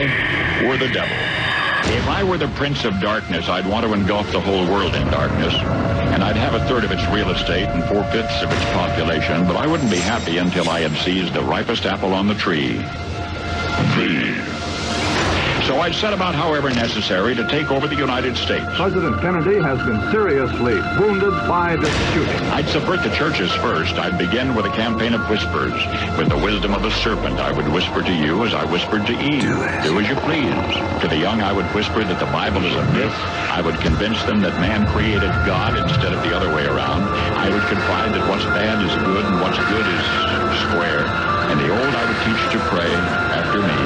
I were the devil. If I were the prince of darkness, I'd want to engulf the whole world in darkness. And I'd have a third of its real estate and 4/5 of its population, but I wouldn't be happy until I had seized the ripest apple on the tree. Thee. So I'd set about, however necessary, to take over the United States. President Kennedy has been seriously wounded by this shooting. I'd subvert the churches first. I'd begin with a campaign of whispers. With the wisdom of the serpent, I would whisper to you as I whispered to Eve. Do as you please. To the young, I would whisper that the Bible is a myth. I would convince them that man created God instead of the other way around. I would confide that what's bad is good and what's good is square. And the old I would teach to pray after me,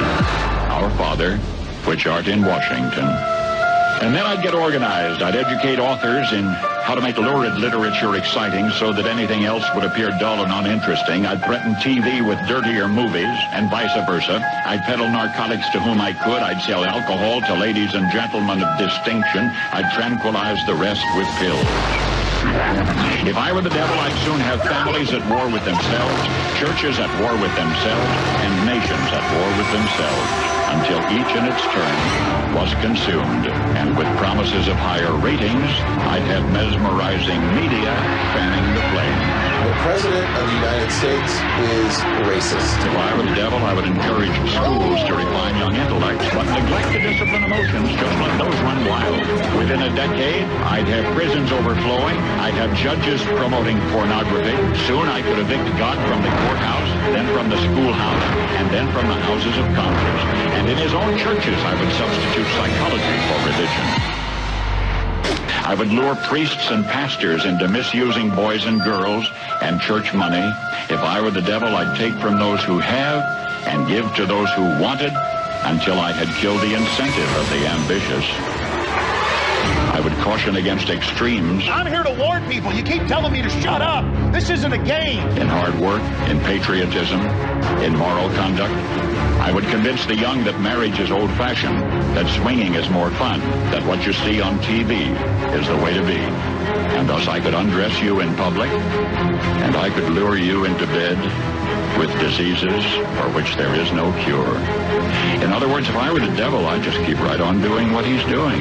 Our Father, which art in Washington. And then I'd get organized. I'd educate authors in how to make lurid literature exciting so that anything else would appear dull and uninteresting. I'd threaten TV with dirtier movies and vice versa. I'd peddle narcotics to whom I could. I'd sell alcohol to ladies and gentlemen of distinction. I'd tranquilize the rest with pills. If I were the devil, I'd soon have families at war with themselves, churches at war with themselves, and nations at war with themselves, until each in its turn was consumed. And with promises of higher ratings, I'd have mesmerizing media fanning the flame. The President of the United States is racist. If I were the devil, I would encourage schools to refine young intellects, but neglect to discipline emotions, just let those run wild. Within a decade, I'd have prisons overflowing. I'd have judges promoting pornography. Soon I could evict God from the courthouse, then from the schoolhouse, and then from the houses of Congress. And in his own churches, I would substitute psychology for religion. I would lure priests and pastors into misusing boys and girls and church money. If I were the devil, I'd take from those who have and give to those who wanted until I had killed the incentive of the ambitious. I would caution against extremes. I'm here to warn people. You keep telling me to shut up. This isn't a game. In hard work, in patriotism, in moral conduct. I would convince the young that marriage is old-fashioned, that swinging is more fun, that what you see on TV is the way to be. And thus I could undress you in public, and I could lure you into bed with diseases for which there is no cure. In other words, if I were the devil, I'd just keep right on doing what he's doing.